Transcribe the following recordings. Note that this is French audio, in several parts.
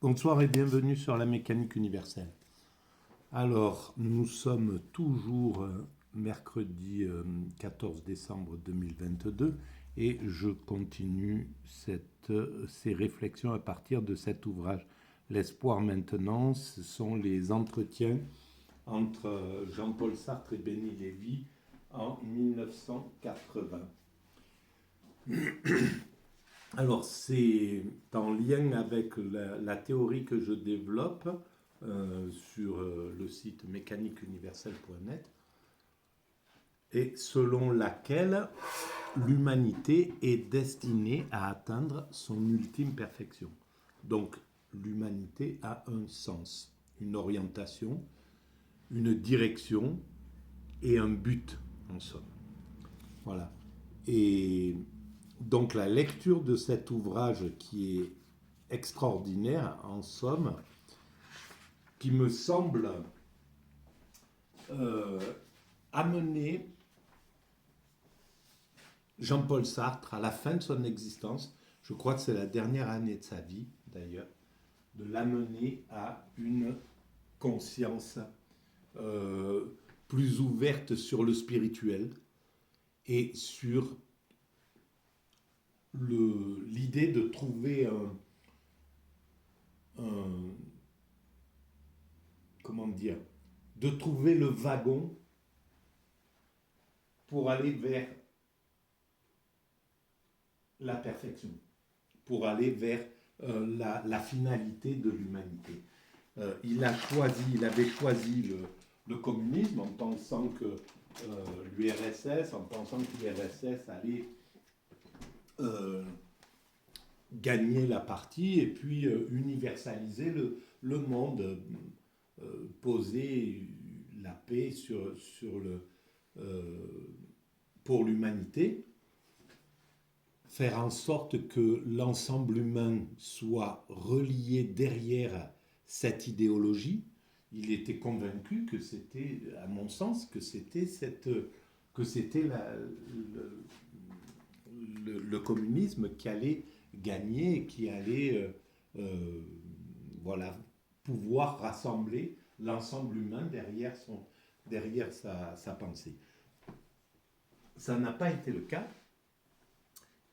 Bonsoir et bienvenue sur la mécanique universelle. Alors, nous sommes toujours mercredi 14 décembre 2022 et je continue ces réflexions à partir de cet ouvrage. L'espoir maintenant, ce sont les entretiens entre Jean-Paul Sartre et Béni Lévy en 1980. Alors, c'est en lien avec la théorie que je développe sur le site mécaniqueuniverselle.net et selon laquelle l'humanité est destinée à atteindre son ultime perfection. Donc, l'humanité a un sens, une orientation, une direction et un but, en somme. Voilà. Et donc la lecture de cet ouvrage qui est extraordinaire, en somme, qui me semble euh, amener Jean-Paul Sartre à la fin de son existence, je crois que c'est la dernière année de sa vie d'ailleurs, de l'amener à une conscience euh, plus ouverte sur le spirituel et sur l'idée de trouver un, comment dire, de trouver le wagon pour aller vers la perfection, pour aller vers la finalité de l'humanité. Il avait choisi le communisme en pensant que l'URSS, en pensant que l'URSS allait euh, gagner la partie et puis universaliser le monde, poser la paix pour l'humanité, faire en sorte que l'ensemble humain soit relié derrière cette idéologie. Il était convaincu que c'était, à mon sens, que c'était le communisme qui allait gagner, qui allait voilà, pouvoir rassembler l'ensemble humain derrière sa pensée. Ça n'a pas été le cas,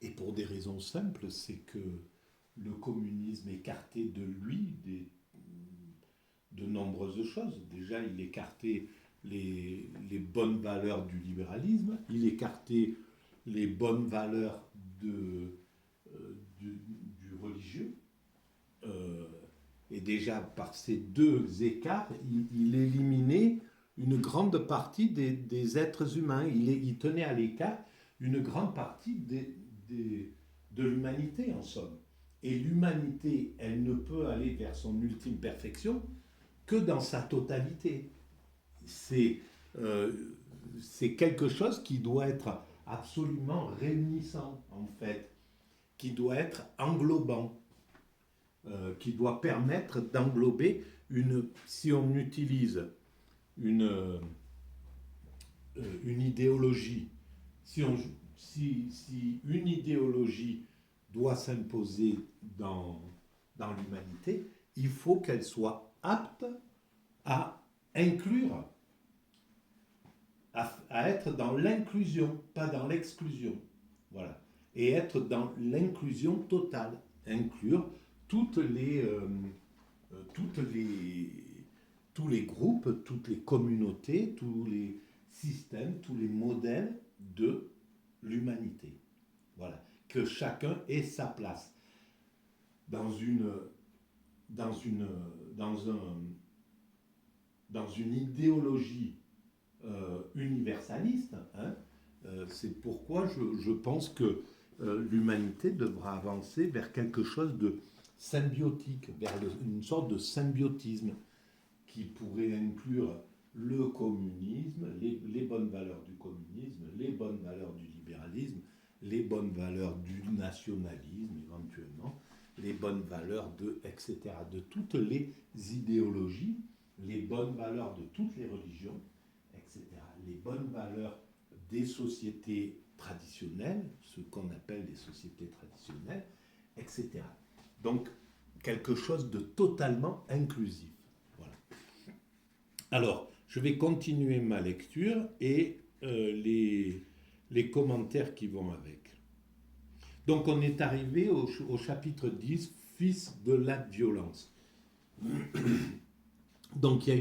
et pour des raisons simples, c'est que le communisme écartait de lui de nombreuses choses. Déjà, il écartait les bonnes valeurs du libéralisme, il écartait les bonnes valeurs du religieux. Euh, et déjà, par ces deux écarts, il éliminait une grande partie des êtres humains. Il tenait à l'écart une grande partie de l'humanité, en somme. Et l'humanité, elle ne peut aller vers son ultime perfection que dans sa totalité. C'est euh, c'est quelque chose qui doit être absolument réunissant, en fait, qui doit être englobant, qui doit permettre d'englober si on utilise une, une idéologie, si, on, si une idéologie doit s'imposer dans l'humanité, il faut qu'elle soit apte à inclure, à être dans l'inclusion, pas dans l'exclusion. Voilà. Et être dans l'inclusion totale. Inclure toutes les, toutes les, tous les groupes, toutes les communautés, tous les systèmes, tous les modèles de l'humanité. Voilà. Que chacun ait sa place dans une, dans une, dans un, dans une idéologie universaliste. Hein, c'est pourquoi je pense que l'humanité devra avancer vers quelque chose de symbiotique, vers une sorte de symbiotisme qui pourrait inclure le communisme, les bonnes valeurs du communisme, les bonnes valeurs du libéralisme, les bonnes valeurs du nationalisme éventuellement, les bonnes valeurs etc., de toutes les idéologies, les bonnes valeurs de toutes les religions, etc., les bonnes valeurs des sociétés traditionnelles, ce qu'on appelle les sociétés traditionnelles, etc. Donc, quelque chose de totalement inclusif. Voilà. Alors, je vais continuer ma lecture et les commentaires qui vont avec. Donc, on est arrivé au chapitre 10, Fils de la violence. Donc, il y a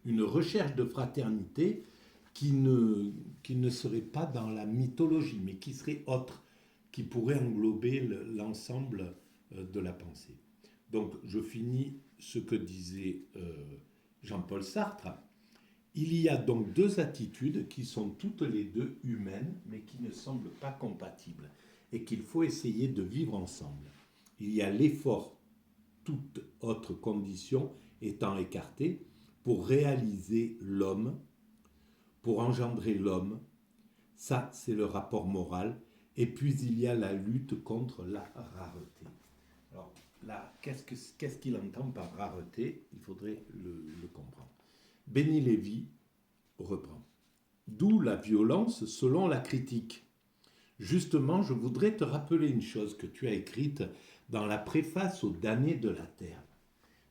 une recherche de fraternité qui ne serait pas dans la mythologie, mais qui serait autre, qui pourrait englober l'ensemble de la pensée. Donc, je finis ce que disait Jean-Paul Sartre. Il y a donc deux attitudes qui sont toutes les deux humaines, mais qui ne semblent pas compatibles, et qu'il faut essayer de vivre ensemble. Il y a l'effort, toute autre condition étant écartée, pour réaliser l'homme, pour engendrer l'homme. Ça, c'est le rapport moral. Et puis, il y a la lutte contre la rareté. Alors là, qu'est-ce qu'il entend par rareté? Il faudrait le comprendre. Benny Lévy reprend. D'où la violence selon la critique. Justement, je voudrais te rappeler une chose que tu as écrite dans la préface aux damnés de la terre.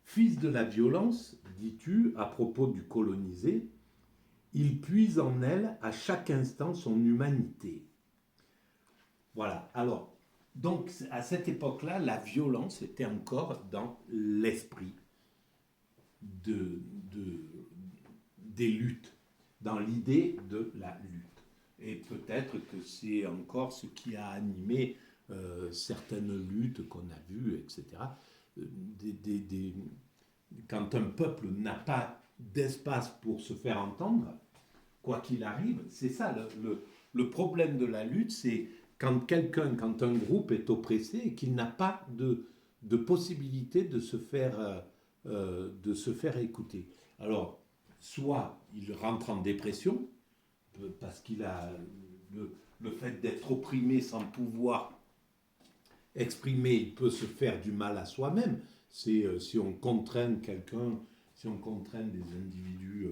Fils de la violence, dis-tu, à propos du colonisé, il puise en elle à chaque instant son humanité. Voilà. Alors, donc, à cette époque-là, la violence était encore dans l'esprit des luttes, dans l'idée de la lutte. Et peut-être que c'est encore ce qui a animé certaines luttes qu'on a vues, etc. Quand un peuple n'a pas d'espace pour se faire entendre, quoi qu'il arrive, c'est ça, le problème de la lutte, c'est quand un groupe est oppressé et qu'il n'a pas de possibilité de se faire écouter. Alors, soit il rentre en dépression, parce qu'il a le fait d'être opprimé sans pouvoir exprimer, il peut se faire du mal à soi-même. C'est si on contraint quelqu'un, si on contraint des individus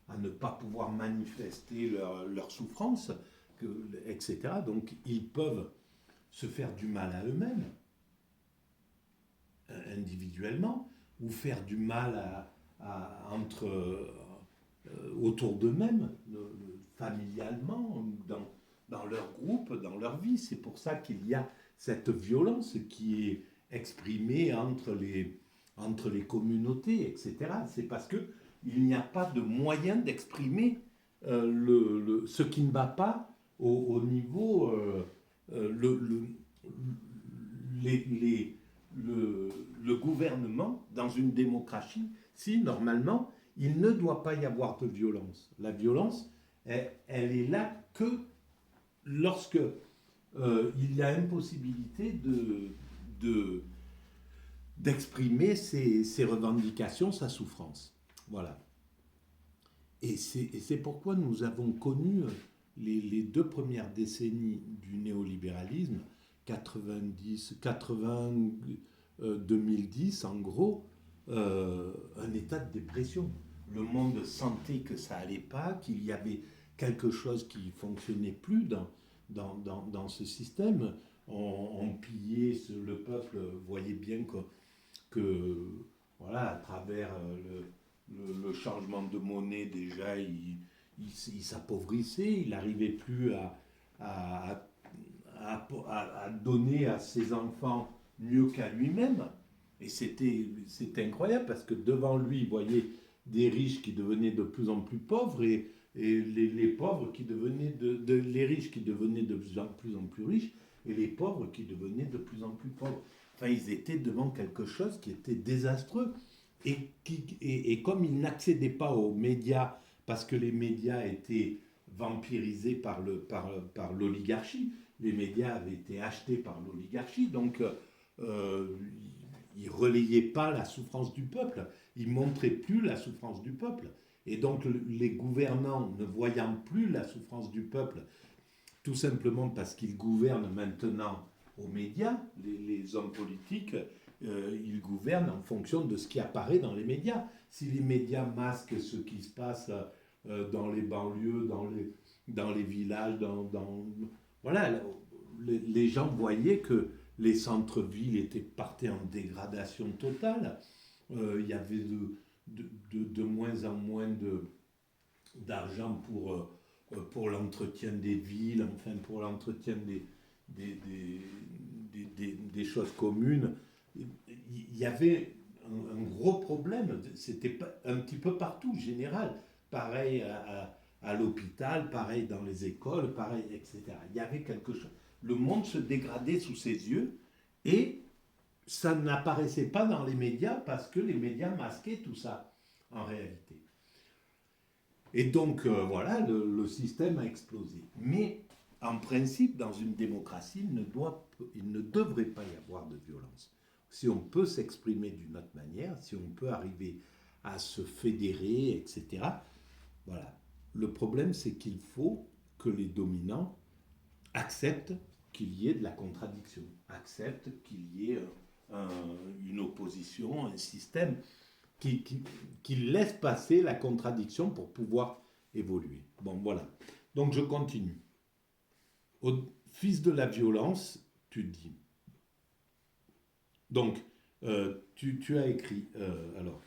à ne pas pouvoir manifester leur souffrance, etc. Donc ils peuvent se faire du mal à eux-mêmes, individuellement, ou faire du mal autour d'eux-mêmes, familialement, dans leur groupe, dans leur vie. C'est pour ça qu'il y a cette violence qui est exprimée entre les communautés, etc. C'est parce qu'il n'y a pas de moyen d'exprimer ce qui ne va pas au niveau le gouvernement dans une démocratie. Si normalement il ne doit pas y avoir de violence. La violence, elle est là que lorsque il y a impossibilité d'exprimer ses revendications, sa souffrance. Voilà. Et c'est pourquoi nous avons connu les deux premières décennies du néolibéralisme, 2010 en gros, un état de dépression. Le monde sentait que ça allait pas, qu'il y avait quelque chose qui fonctionnait plus dans ce système. On pillait, le peuple voyait bien que voilà, à travers le changement de monnaie, déjà, il s'appauvrissait, il n'arrivait plus à donner à ses enfants mieux qu'à lui-même. Et c'était incroyable parce que devant lui, il voyait des riches qui devenaient de plus en plus pauvres et les pauvres qui devenaient les riches qui devenaient de plus en plus riches et les pauvres qui devenaient de plus en plus pauvres. Enfin, ils étaient devant quelque chose qui était désastreux. Et comme ils n'accédaient pas aux médias parce que les médias étaient vampirisés par l'oligarchie, les médias avaient été achetés par l'oligarchie, donc ils ne relayaient pas la souffrance du peuple, ils ne montraient plus la souffrance du peuple. Et donc les gouvernants, ne voyant plus la souffrance du peuple, tout simplement parce qu'ils gouvernent maintenant aux médias, les hommes politiques, ils gouvernent en fonction de ce qui apparaît dans les médias. Si les médias masquent ce qui se passe dans les banlieues, dans les villages, voilà, les gens voyaient que les centres-villes partaient en dégradation totale. Il y avait de moins en moins d'argent pour l'entretien des villes, enfin pour l'entretien des, des choses communes. Il y avait un gros problème, c'était un petit peu partout, général. Pareil à l'hôpital, pareil dans les écoles, pareil, etc. Il y avait quelque chose. Le monde se dégradait sous ses yeux et ça n'apparaissait pas dans les médias parce que les médias masquaient tout ça en réalité. Et donc voilà, le système a explosé. Mais en principe, dans une démocratie, il ne devrait pas y avoir de violence. Si on peut s'exprimer d'une autre manière, si on peut arriver à se fédérer, etc. Voilà. Le problème, c'est qu'il faut que les dominants acceptent qu'il y ait de la contradiction, acceptent qu'il y ait une opposition, un système qui laisse passer la contradiction pour pouvoir évoluer. Bon, voilà. Donc je continue. Au fils de la violence, tu dis. Donc, tu as écrit, alors,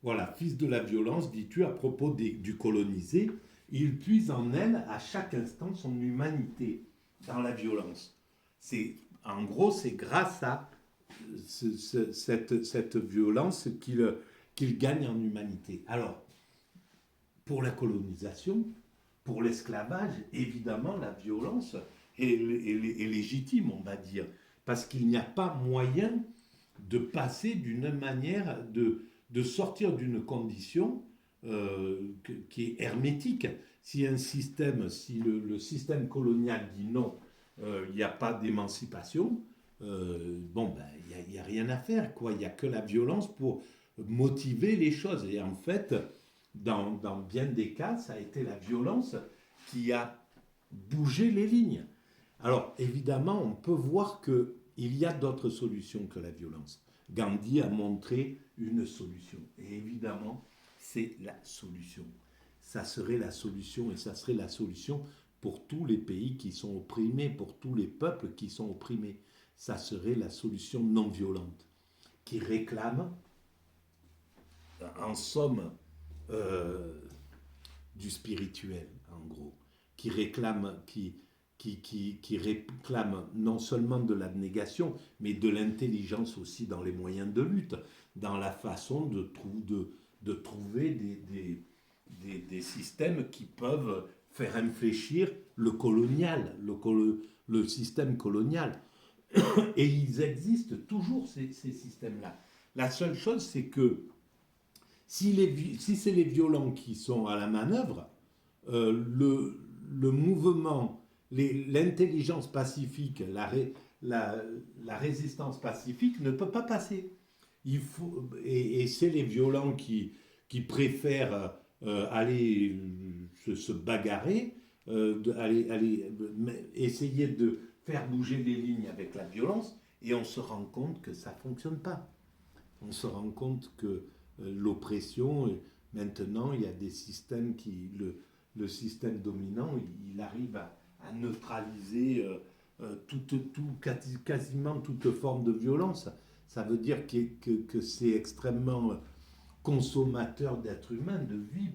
voilà, fils de la violence, dis-tu à propos du colonisé, il puise en elle à chaque instant son humanité dans la violence. En gros, c'est grâce à cette violence qu'il gagne en humanité. Alors, pour la colonisation, pour l'esclavage, évidemment, la violence est légitime, on va dire, parce qu'il n'y a pas moyen de passer d'une manière, de sortir d'une condition qui est hermétique. Si le système colonial dit non, il n'y a pas d'émancipation, bon, ben, il n'y a rien à faire, quoi. Il n'y a que la violence pour motiver les choses. Et en fait, dans bien des cas, ça a été la violence qui a bougé les lignes. Alors, évidemment, on peut voir qu'il y a d'autres solutions que la violence. Gandhi a montré une solution. Et évidemment, c'est la solution. Ça serait la solution et ça serait la solution pour tous les pays qui sont opprimés, pour tous les peuples qui sont opprimés. Ça serait la solution non violente qui réclame, en somme, du spirituel, en gros, qui réclame non seulement de l'abnégation, mais de l'intelligence aussi dans les moyens de lutte, dans la façon de trouver des systèmes qui peuvent faire infléchir le colonial, le système colonial. Et ils existent toujours, ces systèmes-là. La seule chose, c'est que si c'est les violents qui sont à la manœuvre, le mouvement, l'intelligence pacifique, la résistance pacifique ne peut pas passer. Et c'est les violents qui préfèrent aller se bagarrer, essayer de faire bouger les lignes avec la violence, et on se rend compte que ça ne fonctionne pas. On se rend compte que l'oppression, maintenant, il y a des systèmes le système dominant, il arrive à neutraliser quasiment toute forme de violence. Ça veut dire que c'est extrêmement consommateur d'êtres humains, de vie,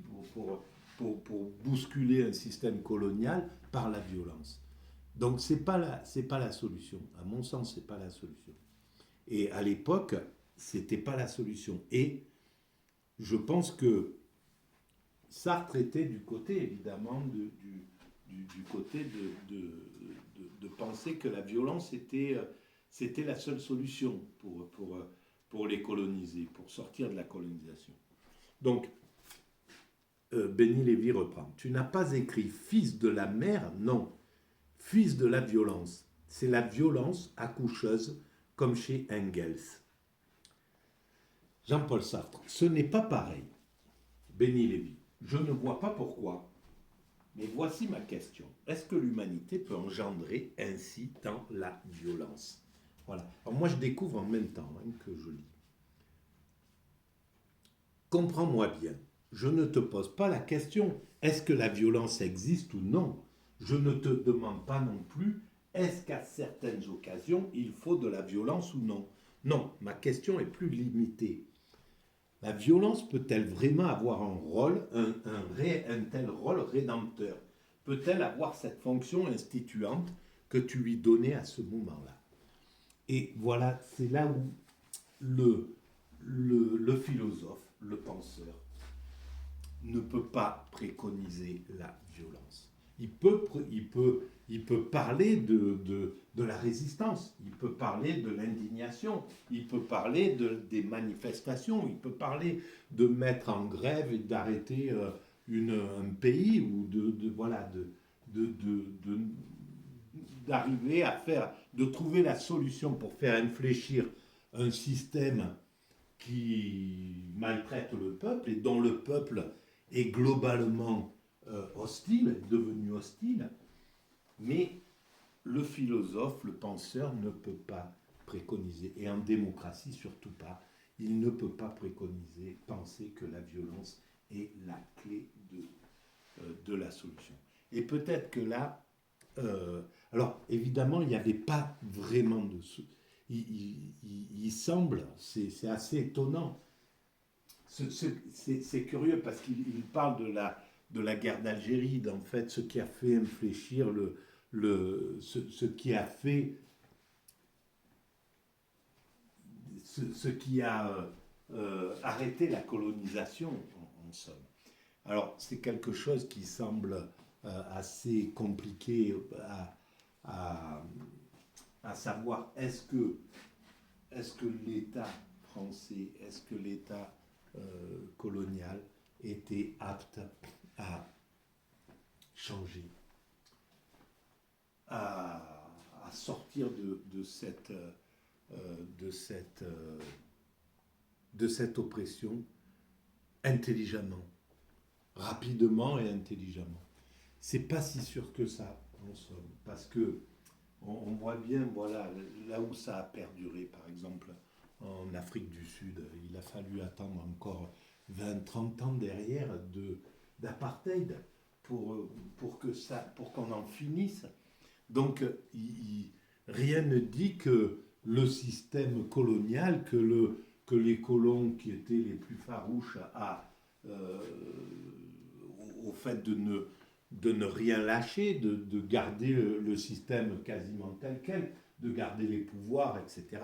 pour bousculer un système colonial par la violence. Donc c'est pas la solution. À mon sens, c'est pas la solution. Et à l'époque, c'était pas la solution. Et je pense que Sartre était du côté, évidemment, du côté de penser que la violence c'était la seule solution pour les coloniser, pour sortir de la colonisation. Donc, Béni Lévy reprend. Tu n'as pas écrit fils de la mer, non. Fils de la violence. C'est la violence accoucheuse, comme chez Engels. Jean-Paul Sartre. Ce n'est pas pareil. Béni Lévy. Je ne vois pas pourquoi. Mais voici ma question. Est-ce que l'humanité peut engendrer ainsi dans la violence? Voilà. Alors moi, je découvre en même temps que je lis. Comprends-moi bien. Je ne te pose pas la question, est-ce que la violence existe ou non? Je ne te demande pas non plus, est-ce qu'à certaines occasions, il faut de la violence ou non? Non, ma question est plus limitée. La violence peut-elle vraiment avoir un rôle, un tel rôle rédempteur? Peut-elle avoir cette fonction instituante que tu lui donnais à ce moment-là? Et voilà, c'est là où le philosophe, le penseur, ne peut pas préconiser la violence. Il peut parler de la résistance, il peut parler de l'indignation, il peut parler des manifestations, il peut parler de mettre en grève et d'arrêter un pays ou d'arriver de trouver la solution pour faire infléchir un système qui maltraite le peuple et dont le peuple est globalement hostile, devenu hostile, mais le philosophe, le penseur ne peut pas préconiser, et en démocratie surtout pas, il ne peut pas préconiser, penser que la violence est la clé de la solution. Et peut-être que là, alors évidemment, il n'y avait pas vraiment de... Il semble, c'est assez étonnant, c'est curieux parce qu'il parle de la guerre d'Algérie, en fait, ce qui a fait infléchir ce qui a fait, ce qui a arrêté la colonisation, en somme. Alors, c'est quelque chose qui semble assez compliqué à, à savoir, est-ce que l'État français, est-ce que l'État colonial était apte à changer, à sortir de cette oppression intelligemment, rapidement et intelligemment. C'est pas si sûr que ça, en somme, parce que on voit bien, voilà, là où ça a perduré, par exemple, en Afrique du Sud, il a fallu attendre encore 20-30 ans derrière d'apartheid pour qu'on en finisse. Donc, rien ne dit que le système colonial, que les colons qui étaient les plus farouches euh, au fait de ne rien lâcher, de garder le système quasiment tel quel, de garder les pouvoirs, etc.,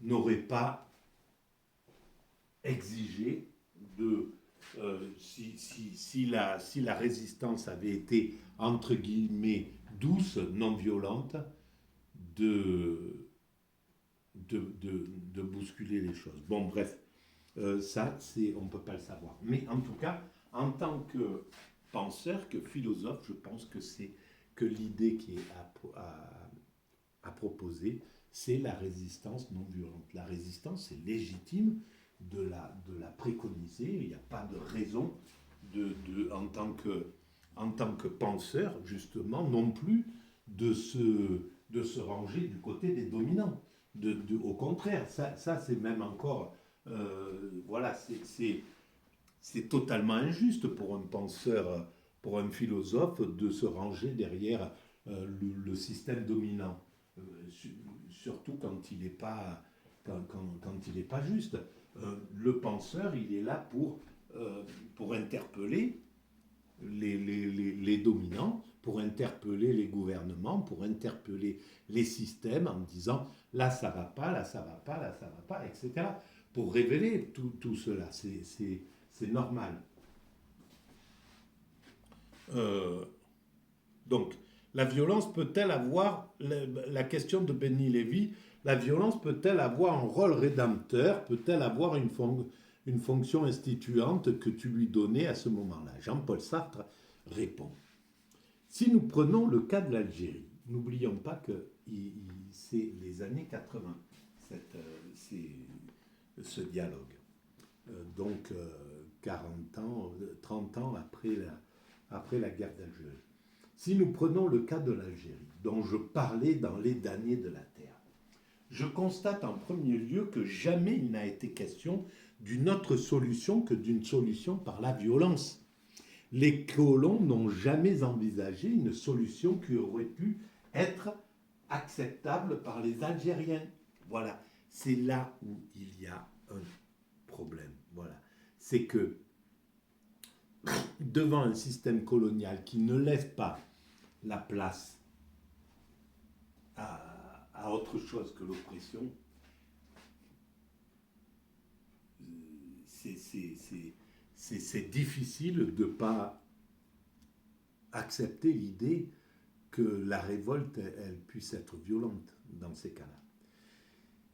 n'auraient pas exigé si la résistance avait été, entre guillemets, douce, non violente, de, de bousculer les choses. Bon, bref, ça, on ne peut pas le savoir. Mais en tout cas, en tant que penseur, que philosophe, je pense que l'idée qui est à proposer, c'est la résistance non violente. La résistance, c'est légitime de la préconiser. Il n'y a pas de raison en tant que penseur, justement, non plus, de se ranger du côté des dominants. Au contraire, ça c'est même encore... voilà, c'est totalement injuste pour un penseur, pour un philosophe, de se ranger derrière le système dominant. Euh, Surtout quand il n'est pas, quand il n'est pas juste. Le penseur, il est là pour interpeller les dominants, pour interpeller les gouvernements, pour interpeller les systèmes en disant là ça va pas, là ça va pas, là ça va pas, etc. Pour révéler tout cela, c'est normal. Euh, donc, la violence peut-elle avoir, la question de Benny Lévy, la violence peut-elle avoir un rôle rédempteur, peut-elle avoir une fonction instituante que tu lui donnais à ce moment-là? Jean-Paul Sartre répond. Si nous prenons le cas de l'Algérie, n'oublions pas que c'est les années 80, ce dialogue. Donc 40 ans, 30 ans après la guerre d'Algérie. Si nous prenons le cas de l'Algérie, dont je parlais dans Les damnés de la terre, je constate en premier lieu que jamais il n'a été question d'une autre solution que d'une solution par la violence. Les colons n'ont jamais envisagé une solution qui aurait pu être acceptable par les Algériens. Voilà, c'est là où il y a un problème. Voilà, c'est que devant un système colonial qui ne laisse pas la place à autre chose que l'oppression, c'est difficile de ne pas accepter l'idée que la révolte, elle puisse être violente dans ces cas-là.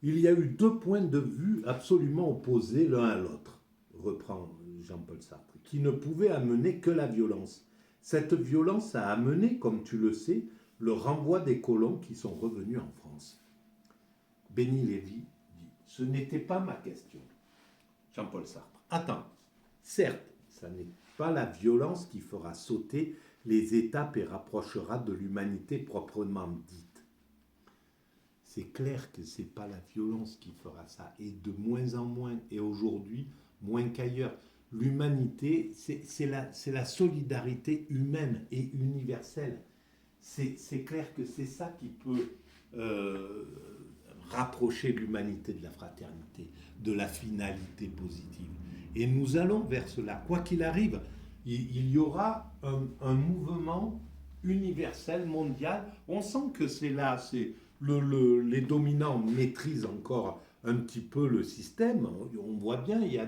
Il y a eu deux points de vue absolument opposés l'un à l'autre, reprend Jean-Paul Sartre, qui ne pouvaient amener que la violence. Cette violence a amené, comme tu le sais, le renvoi des colons qui sont revenus en France. Béni Lévy dit « Ce n'était pas ma question. » Jean-Paul Sartre. Attends, certes, ça n'est pas la violence qui fera sauter les étapes et rapprochera de l'humanité proprement dite. C'est clair que ce n'est pas la violence qui fera ça, et de moins en moins, et aujourd'hui, moins qu'ailleurs. L'humanité, c'est la solidarité humaine et universelle. C'est clair que c'est ça qui peut rapprocher l'humanité de la fraternité, de la finalité positive. Et nous allons vers cela. Quoi qu'il arrive, il y aura un mouvement universel, mondial. On sent que c'est là, les dominants maîtrisent encore un petit peu le système. On voit bien, il y a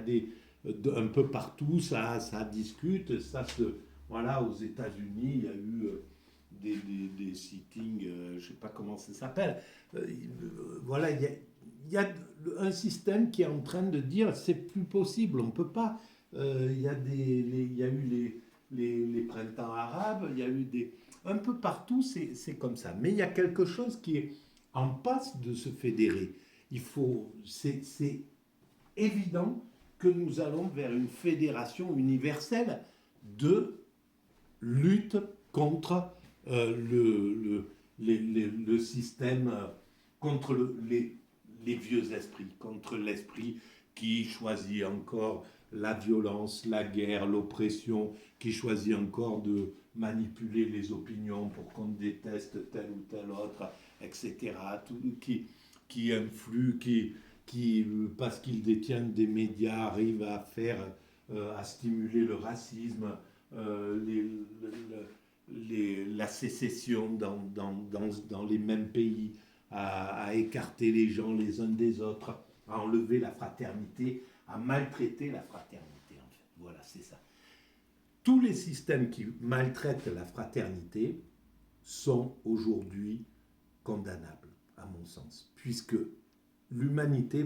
un peu partout, ça discute, voilà, aux États-Unis, il y a eu des sittings, je ne sais pas comment ça s'appelle. Voilà, il y a un système qui est en train de dire c'est plus possible, on ne peut pas. Il y a eu les printemps arabes, il y a eu un peu partout, c'est comme ça. Mais il y a quelque chose qui est en passe de se fédérer. C'est évident que nous allons vers une fédération universelle de lutte contre le système, contre les vieux esprits, contre l'esprit qui choisit encore la violence, la guerre, l'oppression, qui choisit encore de manipuler les opinions pour qu'on déteste tel ou tel autre, etc. Qui influe, qui parce qu'ils détiennent des médias, arrivent à stimuler le racisme, la sécession dans les mêmes pays, à écarter les gens les uns des autres, à enlever la fraternité, à maltraiter la fraternité, en fait. Voilà, c'est ça. Tous les systèmes qui maltraitent la fraternité sont aujourd'hui condamnables, à mon sens, puisque l'humanité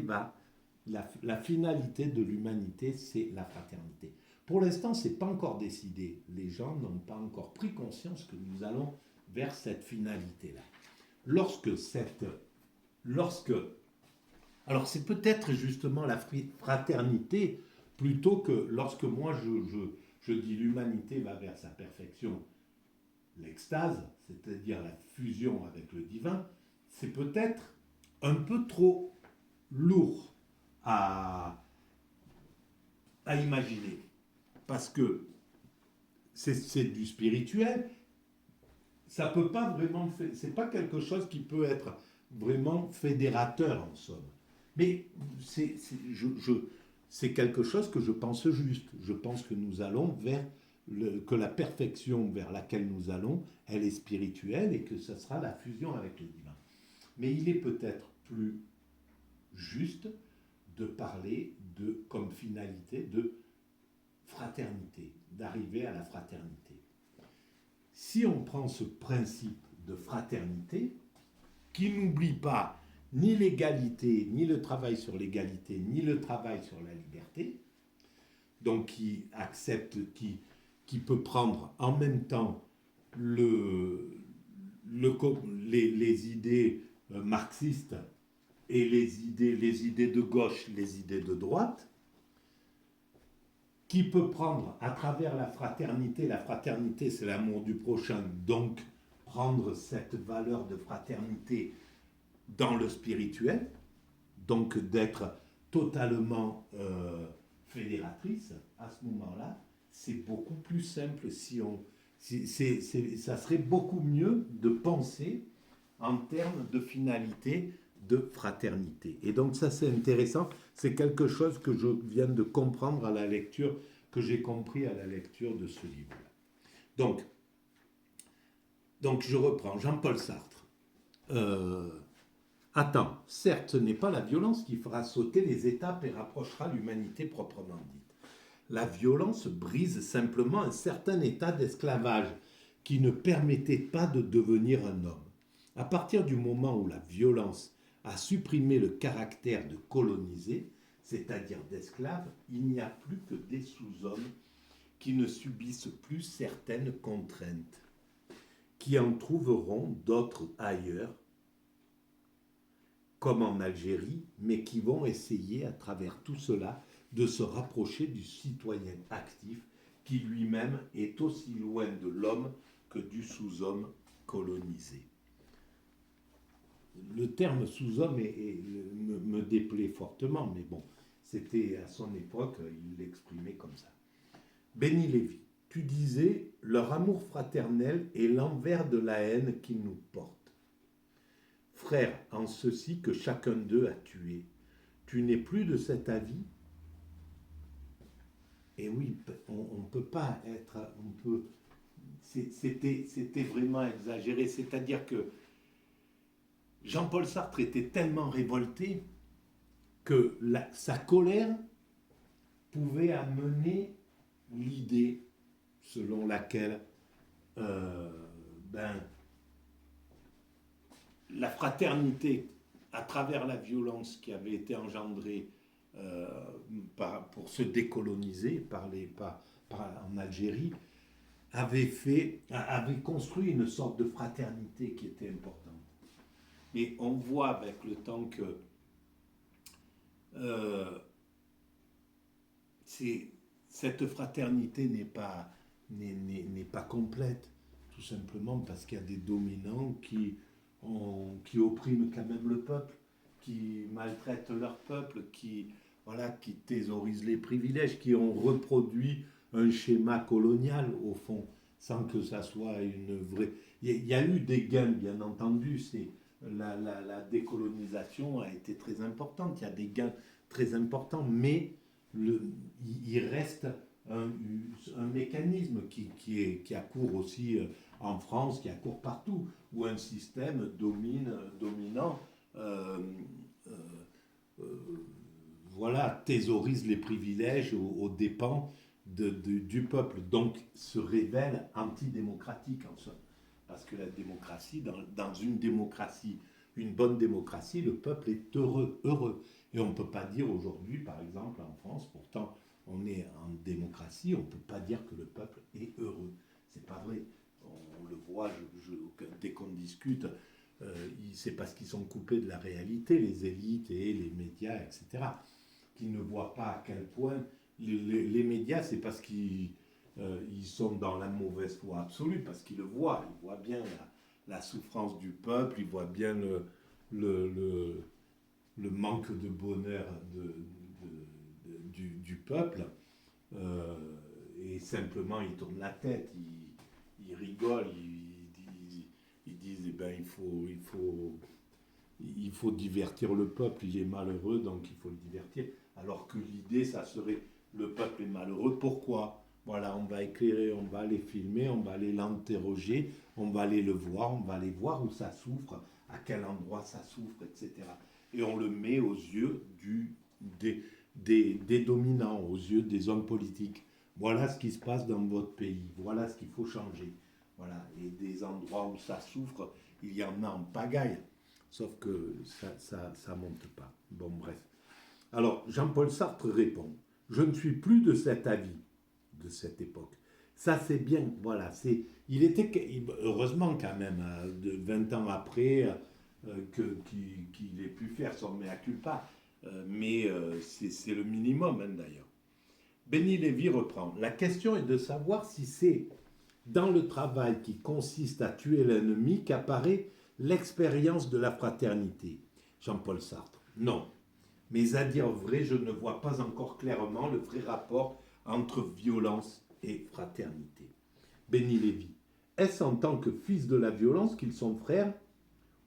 la finalité de l'humanité, c'est la fraternité. Pour l'instant, ce n'est pas encore décidé. Les gens n'ont pas encore pris conscience que nous allons vers cette finalité-là. Alors c'est peut-être justement la fraternité, plutôt que lorsque moi je dis l'humanité va vers sa perfection, l'extase, c'est-à-dire la fusion avec le divin, c'est peut-être un peu trop lourd à imaginer. Parce que c'est du spirituel, ça peut pas vraiment, c'est pas quelque chose qui peut être vraiment fédérateur en somme. Mais c'est quelque chose que je pense juste. Je pense que nous allons que la perfection vers laquelle nous allons, elle est spirituelle et que ce sera la fusion avec le divin. Mais il est peut-être plus juste de parler comme finalité de fraternité, d'arriver à la fraternité. Si on prend ce principe de fraternité, qui n'oublie pas ni l'égalité, ni le travail sur l'égalité, ni le travail sur la liberté, donc qui accepte, qui peut prendre en même temps les idées marxistes et les idées de gauche, les idées de droite, qui peut prendre à travers la fraternité c'est l'amour du prochain, donc prendre cette valeur de fraternité dans le spirituel, donc d'être totalement fédératrice à ce moment-là, c'est beaucoup plus simple si on... ça serait beaucoup mieux de penser en termes de finalité de fraternité. Et donc ça c'est intéressant, c'est quelque chose que je viens de comprendre à la lecture, que j'ai compris à la lecture de ce livre. Donc je reprends, Jean-Paul Sartre. Attends, certes, ce n'est pas la violence qui fera sauter les étapes et rapprochera l'humanité proprement dite. La violence brise simplement un certain état d'esclavage qui ne permettait pas de devenir un homme. À partir du moment où la violence a supprimé le caractère de colonisé, c'est-à-dire d'esclave, il n'y a plus que des sous-hommes qui ne subissent plus certaines contraintes, qui en trouveront d'autres ailleurs, comme en Algérie, mais qui vont essayer à travers tout cela de se rapprocher du citoyen actif qui lui-même est aussi loin de l'homme que du sous-homme colonisé. Le terme sous-homme me déplaît fortement, mais bon, c'était à son époque, il l'exprimait comme ça. Béni Lévy, tu disais, leur amour fraternel est l'envers de la haine qu'ils nous portent. Frère, en ceci que chacun d'eux a tué, tu n'es plus de cet avis? Et oui, on ne peut pas être... C'était vraiment exagéré. C'est-à-dire que Jean-Paul Sartre était tellement révolté que sa colère pouvait amener l'idée selon laquelle la fraternité, à travers la violence qui avait été engendrée pour se décoloniser en Algérie, avait construit une sorte de fraternité qui était importante. Et on voit avec le temps que cette fraternité n'est pas complète, tout simplement parce qu'il y a des dominants qui oppriment quand même le peuple, qui maltraitent leur peuple, qui thésaurisent les privilèges, qui ont reproduit un schéma colonial au fond, sans que ça soit une vraie... Il y a eu des gains, bien entendu, la décolonisation a été très importante, il y a des gains très importants, mais il reste un mécanisme qui accourt aussi en France, qui accourt partout, où un système dominant thésaurise les privilèges aux dépens du peuple, donc se révèle antidémocratique en somme. Parce que la démocratie, dans une démocratie, une bonne démocratie, le peuple est heureux. Et on ne peut pas dire aujourd'hui, par exemple en France, pourtant on est en démocratie, on ne peut pas dire que le peuple est heureux. C'est pas vrai. On le voit dès qu'on discute, c'est parce qu'ils sont coupés de la réalité, les élites et les médias, etc., qui ne voient pas à quel point les médias, c'est parce qu'ils sont dans la mauvaise foi absolue, parce qu'ils le voient. Ils voient bien la souffrance du peuple, ils voient bien le manque de bonheur du peuple, et simplement ils tournent la tête, ils rigolent, ils disent il faut divertir le peuple, il est malheureux, donc il faut le divertir. Alors que l'idée, ça serait, le peuple est malheureux, pourquoi? Voilà, on va éclairer, on va aller filmer, on va aller l'interroger, on va aller le voir, on va aller voir où ça souffre, à quel endroit ça souffre, etc. Et on le met aux yeux des dominants, aux yeux des hommes politiques. Voilà ce qui se passe dans votre pays, voilà ce qu'il faut changer. Voilà. Et des endroits où ça souffre, il y en a en pagaille. Sauf que ça monte pas. Bon, bref. Alors, Jean-Paul Sartre répond, je ne suis plus de cet avis de cette époque. Ça, c'est bien, voilà. Heureusement quand même, 20 ans après, qu'il ait pu faire son mea culpa. Mais c'est le minimum, hein, d'ailleurs. Béni Lévy reprend. La question est de savoir si c'est dans le travail qui consiste à tuer l'ennemi qu'apparaît l'expérience de la fraternité. Jean-Paul Sartre. Non. Mais à dire vrai, je ne vois pas encore clairement le vrai rapport entre violence et fraternité. Béni Lévy. Est-ce en tant que fils de la violence qu'ils sont frères,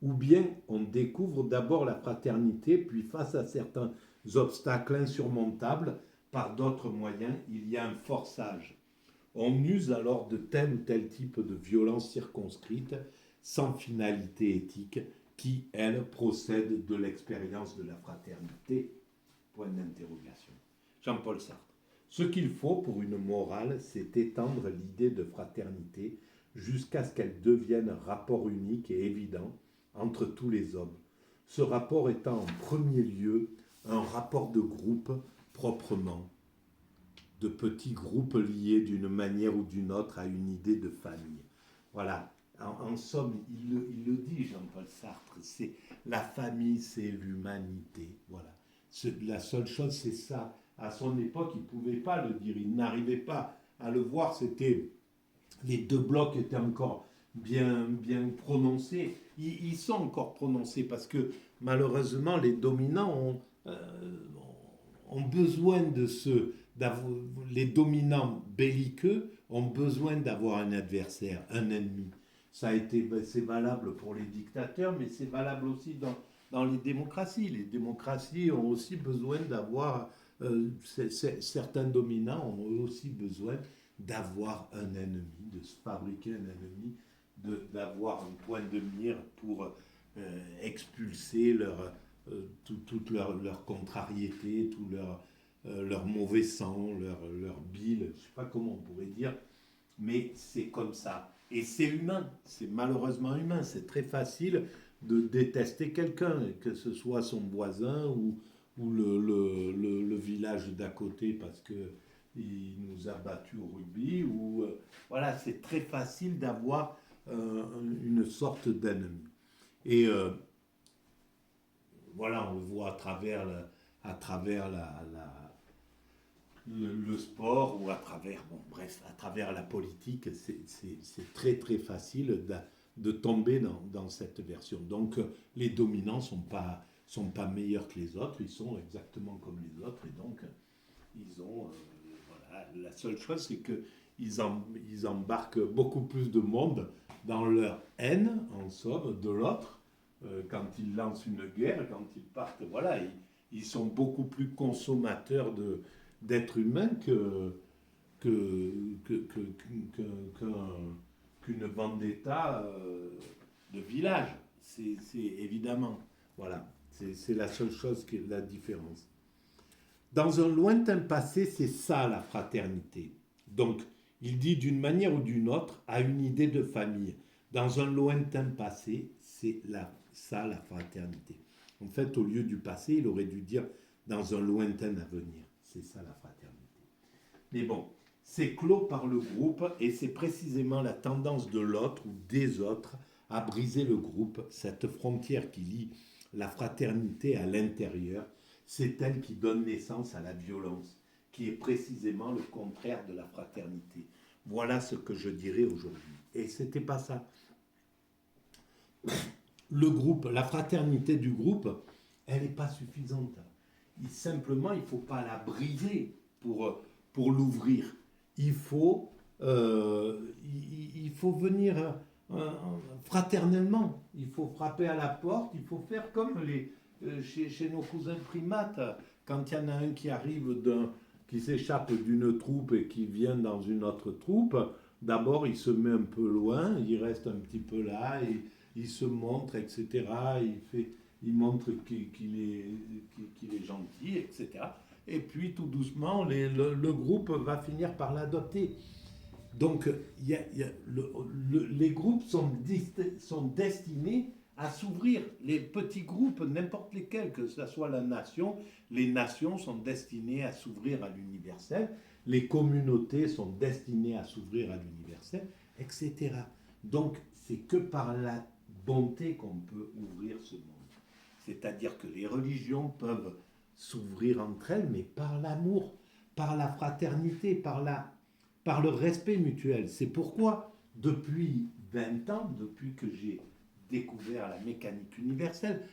ou bien on découvre d'abord la fraternité, puis face à certains obstacles insurmontables, par d'autres moyens, il y a un forçage. On use alors de tel ou tel type de violence circonscrite, sans finalité éthique, qui, elle, procède de l'expérience de la fraternité. Point d'interrogation. Jean-Paul Sartre. Ce qu'il faut pour une morale, c'est étendre l'idée de fraternité jusqu'à ce qu'elle devienne un rapport unique et évident entre tous les hommes. Ce rapport étant en premier lieu un rapport de groupe proprement, de petits groupes liés d'une manière ou d'une autre à une idée de famille. Voilà. En somme, il le dit, Jean-Paul Sartre, c'est la famille, c'est l'humanité. Voilà. La seule chose, c'est ça. À son époque, il ne pouvait pas le dire, il n'arrivait pas à le voir. C'était les deux blocs étaient encore bien prononcés. Ils sont encore prononcés parce que malheureusement, les dominants ont besoin de les dominants belliqueux ont besoin d'avoir un adversaire, un ennemi. C'est valable pour les dictateurs, mais c'est valable aussi dans les démocraties. Les démocraties ont aussi besoin d'avoir, certains dominants ont aussi besoin d'avoir un ennemi, de se fabriquer un ennemi, d'avoir un point de mire pour expulser toute leur contrariété, tout leur mauvais sang, leur bile, je ne sais pas comment on pourrait dire, mais c'est comme ça. Et c'est humain, c'est malheureusement humain, c'est très facile de détester quelqu'un, que ce soit son voisin ou le village d'à côté parce qu'il nous a battus au rugby, voilà, c'est très facile d'avoir une sorte d'ennemi. Et voilà, on le voit à travers le sport ou à travers, à travers la politique, c'est très très facile de tomber dans cette version. Donc les dominants sont pas meilleurs que les autres, ils sont exactement comme les autres et donc ils ont, voilà, la seule chose c'est qu'ils embarquent beaucoup plus de monde dans leur haine, en somme, de l'autre, quand ils lancent une guerre, quand ils partent, voilà, ils sont beaucoup plus consommateurs d'êtres humains qu'une vendetta de village. C'est évidemment, voilà, c'est la seule chose qui est la différence. Dans un lointain passé, c'est ça la fraternité. Donc, il dit d'une manière ou d'une autre à une idée de famille. Dans un lointain passé, c'est ça la fraternité. En fait, au lieu du passé, il aurait dû dire dans un lointain avenir. C'est ça la fraternité. Mais bon, c'est clos par le groupe et c'est précisément la tendance de l'autre ou des autres à briser le groupe, cette frontière qui lie la fraternité à l'intérieur. C'est elle qui donne naissance à la violence, qui est précisément le contraire de la fraternité. Voilà ce que je dirais aujourd'hui. Et c'était pas ça. Le groupe, la fraternité du groupe, elle n'est pas suffisante. Simplement, il ne faut pas la briser pour l'ouvrir. Il faut venir fraternellement. Il faut frapper à la porte. Il faut faire comme chez nos cousins primates. Quand il y en a un qui arrive qui s'échappe d'une troupe et qui vient dans une autre troupe, d'abord il se met un peu loin, il reste un petit peu là, et il se montre, etc. Il montre qu'il est gentil, etc. Et puis tout doucement, le groupe va finir par l'adopter. Donc les groupes sont destinés à s'ouvrir. Les petits groupes, n'importe lesquels, que ce soit la nation, les nations sont destinées à s'ouvrir à l'universel. Les communautés sont destinées à s'ouvrir à l'universel, etc. Donc c'est que par la bonté qu'on peut ouvrir ce monde. C'est-à-dire que les religions peuvent s'ouvrir entre elles, mais par l'amour, par la fraternité, par le respect mutuel. C'est pourquoi, depuis 20 ans, depuis que j'ai découvert la mécanique universelle,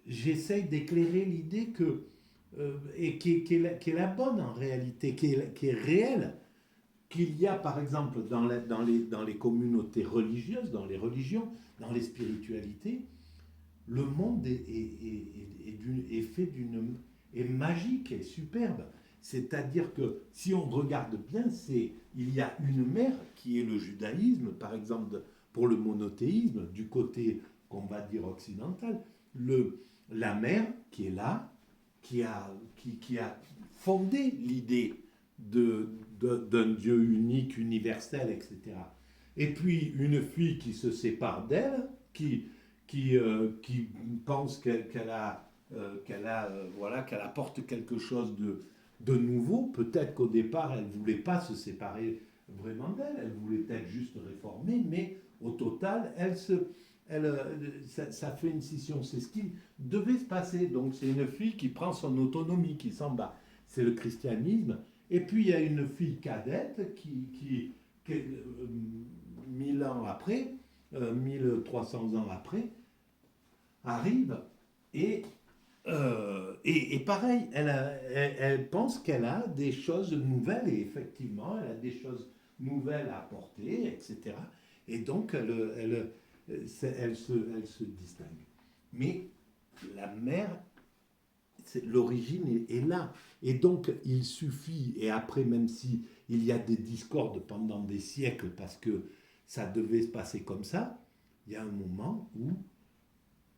j'essaye d'éclairer l'idée que et qui est la bonne en réalité, qui est réelle, qu'il y a par exemple dans les communautés religieuses, dans les religions, dans les spiritualités, le monde est fait est magique, est superbe. C'est-à-dire que si on regarde bien, il y a une mer qui est le judaïsme, par exemple pour le monothéisme, du côté qu'on va dire occidental, la mer qui est là, qui a fondé l'idée d'un Dieu unique, universel, etc. Et puis une fille qui se sépare d'elle, qui pense voilà, qu'elle apporte quelque chose de nouveau. Peut-être qu'au départ, elle ne voulait pas se séparer vraiment d'elle, elle voulait peut-être juste réformer, mais au total, ça fait une scission. C'est ce qui devait se passer. Donc c'est une fille qui prend son autonomie, qui s'en bat. C'est le christianisme. Et puis il y a une fille cadette qui 1000 ans après, 1300 ans après, arrive et pareil, elle pense qu'elle a des choses nouvelles et effectivement, elle a des choses nouvelles à apporter, etc. Et donc, elle se distingue. Mais la mère, l'origine est là. Et donc, il suffit, et après, même si il y a des discordes pendant des siècles, parce que ça devait se passer comme ça, il y a un moment où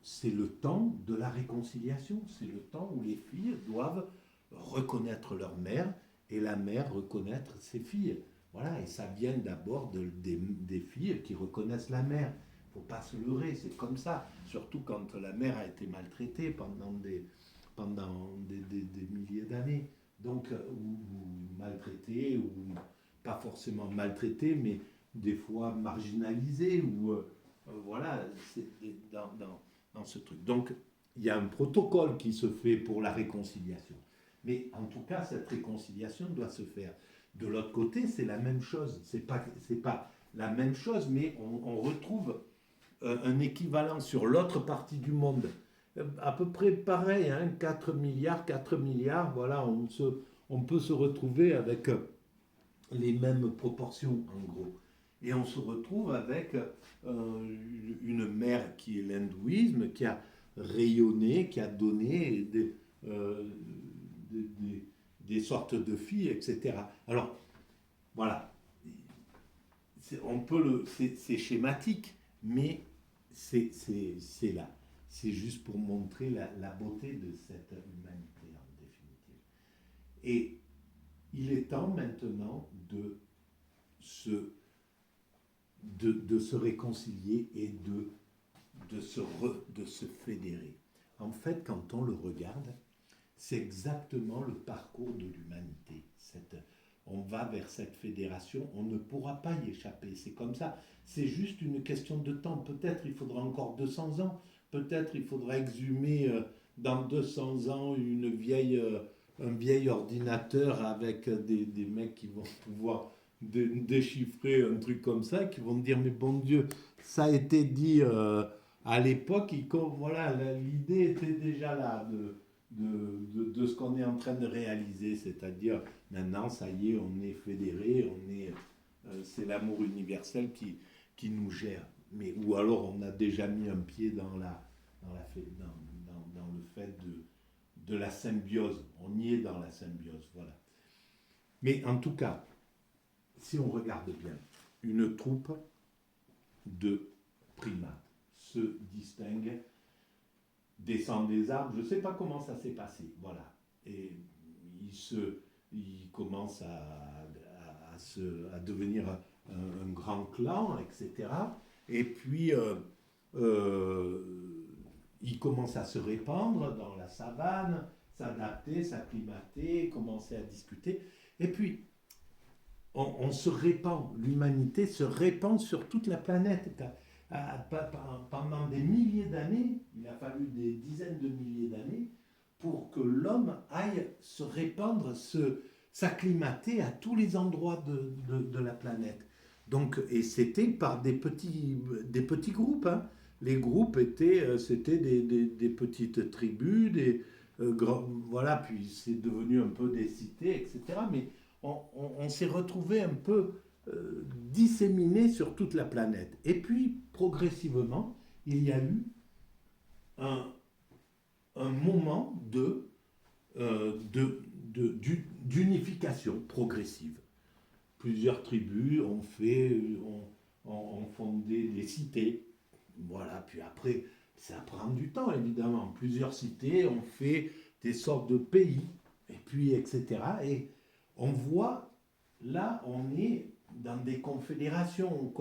c'est le temps de la réconciliation, c'est le temps où les filles doivent reconnaître leur mère et la mère reconnaître ses filles. Voilà, et ça vient d'abord des filles qui reconnaissent la mère. Il ne faut pas se leurrer, c'est comme ça. Surtout quand la mère a été maltraitée pendant des milliers d'années. Donc, ou maltraitée, ou pas forcément maltraitée, mais des fois marginalisée, ou voilà, c'est dans ce truc. Donc, il y a un protocole qui se fait pour la réconciliation. Mais en tout cas, cette réconciliation doit se faire. De l'autre côté, c'est la même chose. C'est pas la même chose, mais on retrouve un équivalent sur l'autre partie du monde. À peu près pareil, hein, 4 milliards, voilà, on peut se retrouver avec les mêmes proportions, en gros. Et on se retrouve avec une mère qui est l'hindouisme, qui a rayonné, qui a donné euh, des, des- des sortes de filles, etc. Alors, voilà, c'est schématique, mais c'est là. C'est juste pour montrer la beauté de cette humanité, en définitive. Et il est temps maintenant se, de se réconcilier et de se fédérer. En fait, quand on le regarde, c'est exactement le parcours de l'humanité. On va vers cette fédération, on ne pourra pas y échapper, c'est comme ça. C'est juste une question de temps. Peut-être il faudra encore 200 ans, peut-être il faudra exhumer dans 200 ans un vieil ordinateur avec des mecs qui vont pouvoir déchiffrer un truc comme ça, qui vont dire mais bon Dieu, ça a été dit à l'époque, voilà, l'idée était déjà là de ce qu'on est en train de réaliser, c'est-à-dire maintenant, ça y est, on est fédéré, c'est l'amour universel qui nous gère. Mais, ou alors on a déjà mis un pied dans le fait de la symbiose. On y est dans la symbiose, voilà. Mais en tout cas, si on regarde bien, une troupe de primates se distingue, descend des arbres, je ne sais pas comment ça s'est passé, voilà. Et il commence à devenir un grand clan, etc. Et puis, euh, il commence à se répandre dans la savane, s'adapter, s'acclimater, commencer à discuter. Et puis, on se répand, l'humanité se répand sur toute la planète. Pendant des milliers d'années, il a fallu des dizaines de milliers d'années pour que l'homme aille se répandre, s'acclimater à tous les endroits de la planète. Donc, et c'était par des petits groupes. Hein. Les groupes c'était des petites tribus, voilà, puis c'est devenu un peu des cités, etc. Mais on s'est retrouvé un peu disséminé sur toute la planète. Et puis, progressivement, il y a eu un, un moment d'unification progressive. Plusieurs tribus ont fondé des cités. Voilà, puis après, ça prend du temps évidemment. Plusieurs cités ont fait des sortes de pays, et puis etc. Et on voit, là, on est dans des confédérations.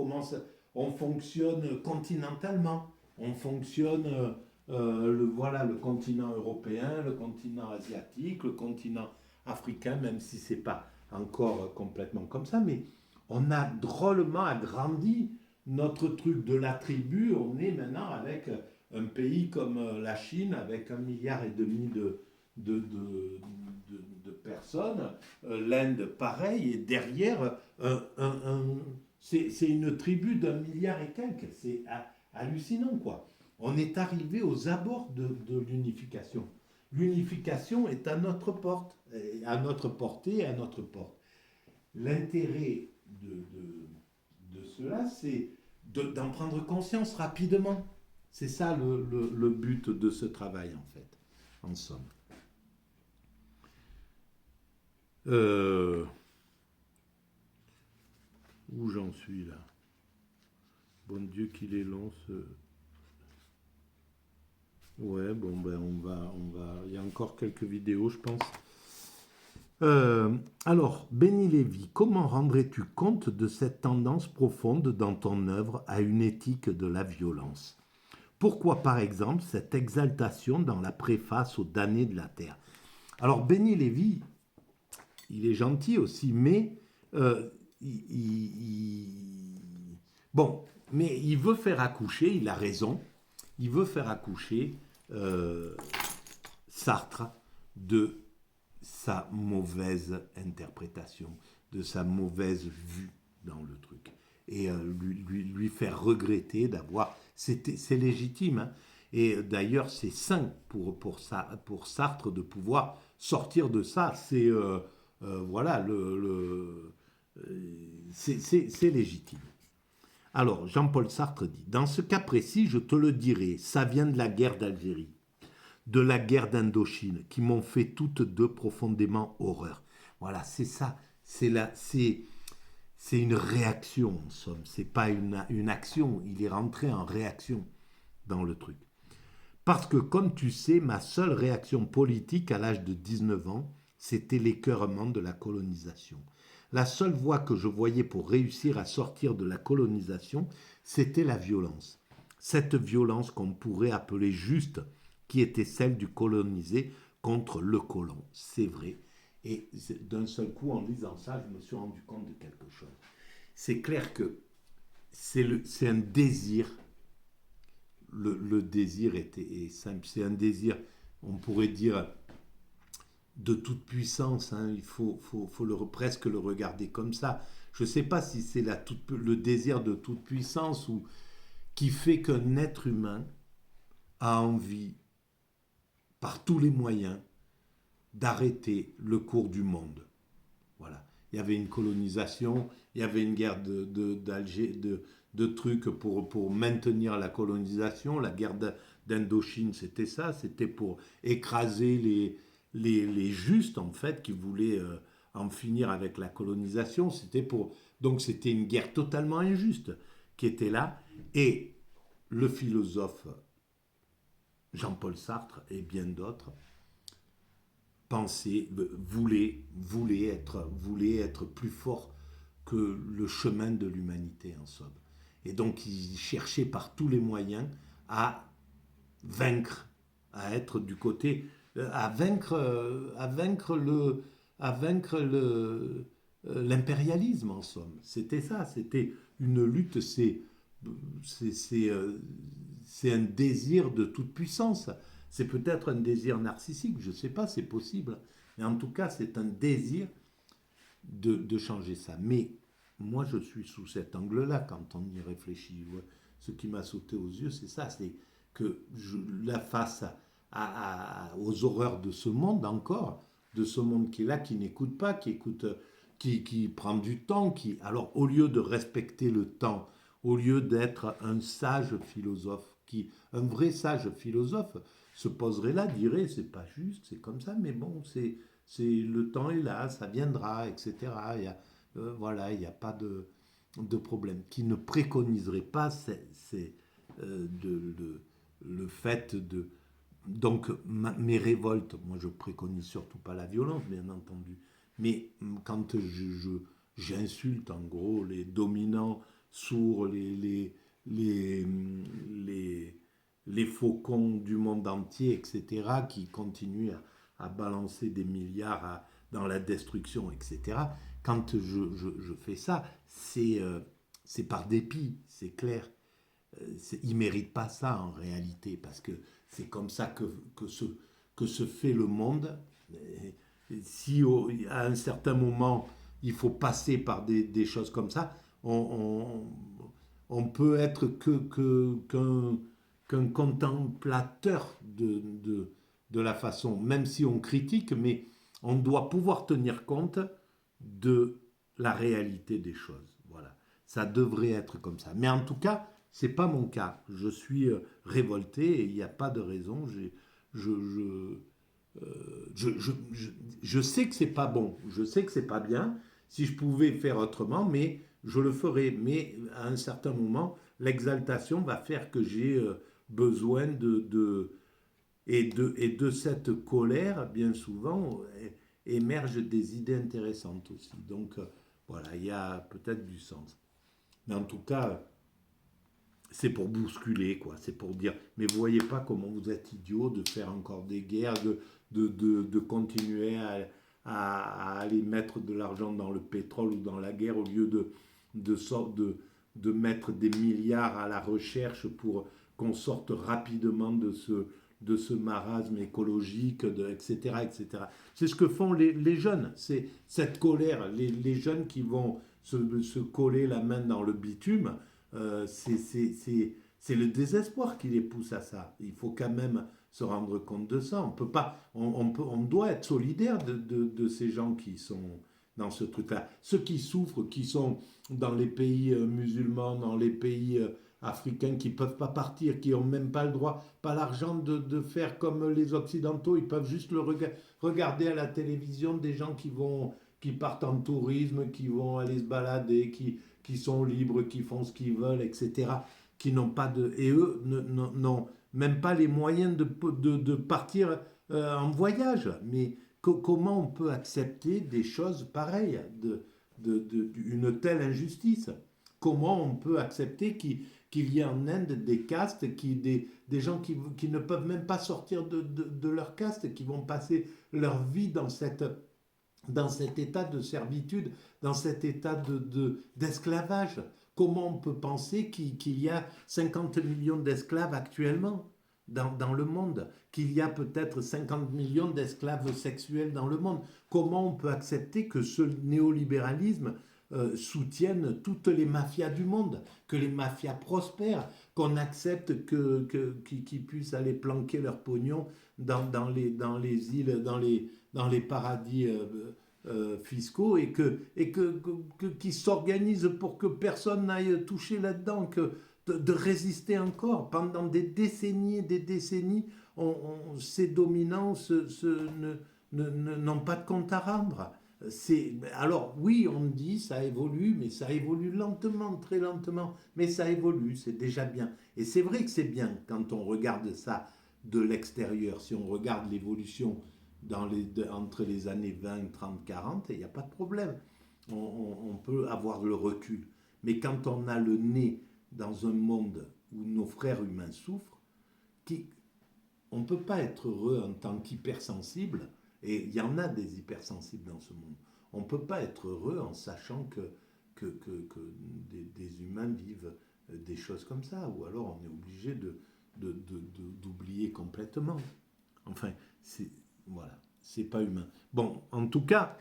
On fonctionne continentalement. On fonctionne, voilà, le continent européen, le continent asiatique, le continent africain, même si c'est pas encore complètement comme ça, mais on a drôlement agrandi notre truc de la tribu. On est maintenant avec un pays comme la Chine, avec 1,5 milliard de personnes, l'Inde pareil, et derrière, c'est une tribu d'1 milliard et quelques. C'est hallucinant, quoi. On est arrivé aux abords de l'unification. L'unification est à notre porte, à notre portée, à notre porte. L'intérêt de cela, c'est d'en prendre conscience rapidement. C'est ça le but de ce travail, en fait, en somme. Où j'en suis là? Bon Dieu qu'il est long ce... Ouais, bon ben il y a encore quelques vidéos, je pense. Alors, Benny Lévy, comment rendrais-tu compte de cette tendance profonde dans ton œuvre à une éthique de la violence? Pourquoi, par exemple, cette exaltation dans la préface aux damnés de la terre? Alors, Benny Lévy, il est gentil aussi, mais bon, mais il veut faire accoucher, il a raison, il veut faire accoucher Sartre de sa mauvaise interprétation, de sa mauvaise vue dans le truc. Et lui faire regretter d'avoir... C'est légitime. Hein. Et d'ailleurs, c'est sain pour Sartre de pouvoir sortir de ça. C'est... voilà, c'est légitime. Alors, Jean-Paul Sartre dit, dans ce cas précis, je te le dirai, ça vient de la guerre d'Algérie, de la guerre d'Indochine, qui m'ont fait toutes deux profondément horreur. Voilà, c'est ça, c'est une réaction, en somme, c'est pas une action, il est rentré en réaction dans le truc. Parce que, comme tu sais, ma seule réaction politique à l'âge de 19 ans, c'était l'écœurement de la colonisation. La seule voie que je voyais pour réussir à sortir de la colonisation, c'était la violence. Cette violence qu'on pourrait appeler juste, qui était celle du colonisé contre le colon. C'est vrai. Et d'un seul coup, en lisant ça, je me suis rendu compte de quelque chose. C'est clair que c'est un désir. Le désir est simple. C'est un désir, on pourrait dire, de toute puissance. Hein. Il faut presque le regarder comme ça. Je ne sais pas si c'est le désir de toute puissance ou qui fait qu'un être humain a envie, par tous les moyens, d'arrêter le cours du monde. Voilà. Il y avait une colonisation, il y avait une guerre de trucs pour maintenir la colonisation. La guerre d'Indochine, c'était ça, c'était pour écraser les justes, en fait, qui voulaient en finir avec la colonisation. Donc c'était une guerre totalement injuste qui était là. Et le philosophe Jean-Paul Sartre et bien d'autres voulait être plus fort que le chemin de l'humanité, en somme. Et donc, il cherchait par tous les moyens à vaincre, à être du côté, à vaincre l'impérialisme, en somme. C'était ça, c'était une lutte, c'est un désir de toute puissance. C'est peut-être un désir narcissique, je ne sais pas, c'est possible. Mais en tout cas, c'est un désir de changer ça. Mais moi, je suis sous cet angle-là quand on y réfléchit. Ce qui m'a sauté aux yeux, c'est ça, c'est que la face aux horreurs de ce monde encore, de ce monde qui est là, qui n'écoute pas, qui prend du temps, alors au lieu de respecter le temps, au lieu d'être un sage philosophe, un vrai sage philosophe se poserait là, dirait c'est pas juste, c'est comme ça, mais bon, le temps est là, ça viendra, etc. Voilà, il n'y a pas de problème. Qui ne préconiserait pas le fait de... Donc, mes révoltes, moi je préconise surtout pas la violence, bien entendu, mais quand j'insulte en gros les dominants sourds, les, les, les faucons du monde entier, etc., qui continuent à balancer des milliards dans la destruction, etc., quand je fais ça, c'est par dépit, c'est clair. Ils ne méritent pas ça en réalité, parce que c'est comme ça que se fait le monde. Et si à un certain moment, il faut passer par des choses comme ça, on peut être qu'un contemplateur de la façon, même si on critique, mais on doit pouvoir tenir compte de la réalité des choses. Voilà. Ça devrait être comme ça. Mais en tout cas, c'est pas mon cas. Je suis révolté et il n'y a pas de raison. Je, je, je sais que c'est pas bon. Je sais que c'est pas bien. Si je pouvais faire autrement, mais je le ferais. Mais à un certain moment, l'exaltation va faire que j'ai besoin et de cette colère, bien souvent, émergent des idées intéressantes aussi. Donc, voilà, il y a peut-être du sens. Mais en tout cas, c'est pour bousculer, quoi. C'est pour dire, mais vous voyez pas comment vous êtes idiots de faire encore des guerres, de continuer à aller mettre de l'argent dans le pétrole ou dans la guerre au lieu de, de mettre des milliards à la recherche pour qu'on sorte rapidement de ce marasme écologique, etc., etc. C'est ce que font les jeunes. C'est cette colère, les jeunes qui vont se coller la main dans le bitume, c'est le désespoir qui les pousse à ça. Il faut quand même se rendre compte de ça. On peut pas, on doit être solidaire de ces gens qui sont dans ce truc-là. Ceux qui souffrent, qui sont dans les pays musulmans, dans les pays africains, qui ne peuvent pas partir, qui n'ont même pas le droit, pas l'argent de faire comme les Occidentaux, ils peuvent juste regarder à la télévision des gens qui partent en tourisme, qui vont aller se balader, qui sont libres, qui font ce qu'ils veulent, etc., qui n'ont pas de... Et eux n'ont même pas les moyens de partir en voyage. Mais comment on peut accepter des choses pareilles, une telle injustice? Comment on peut accepter qu'il y ait en Inde des castes, des gens qui ne peuvent même pas sortir de leur caste, qui vont passer leur vie dans cet état de servitude, dans cet état d'esclavage? Comment on peut penser qu'il y a 50 millions d'esclaves actuellement dans le monde, qu'il y a peut-être 50 millions d'esclaves sexuels dans le monde? Comment on peut accepter que ce néolibéralisme soutienne toutes les mafias du monde, que les mafias prospèrent, qu'on accepte qu'ils puissent aller planquer leur pognon dans les îles, dans les paradis fiscaux qui s'organisent pour que personne n'aille toucher là-dedans, de résister encore pendant des décennies et des décennies. Ces dominants n'ont pas de compte à rendre. Alors oui, on dit ça évolue, mais ça évolue lentement, très lentement, mais ça évolue, c'est déjà bien. Et c'est vrai que c'est bien quand on regarde ça de l'extérieur. Si on regarde l'évolution entre les années 20, 30, 40, il n'y a pas de problème. On peut avoir le recul. Mais quand on a le nez dans un monde où nos frères humains souffrent, on ne peut pas être heureux en tant qu'hypersensible, et il y en a des hypersensibles dans ce monde. On ne peut pas être heureux en sachant que des humains vivent des choses comme ça, ou alors on est obligé d'oublier complètement. Enfin, voilà, c'est pas humain. Bon, en tout cas,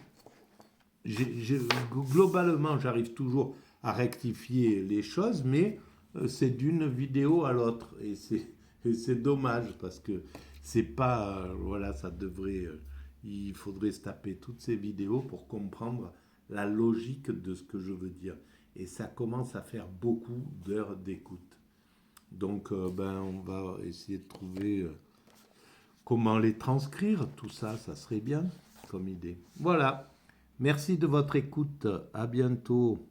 globalement, j'arrive toujours à rectifier les choses, mais c'est d'une vidéo à l'autre. Et c'est dommage parce que C'est pas, voilà, ça devrait, il faudrait se taper toutes ces vidéos pour comprendre la logique de ce que je veux dire. Et ça commence à faire beaucoup d'heures d'écoute. Donc, ben, on va essayer de trouver comment les transcrire, tout ça, ça serait bien comme idée. Voilà. Merci de votre écoute. À bientôt.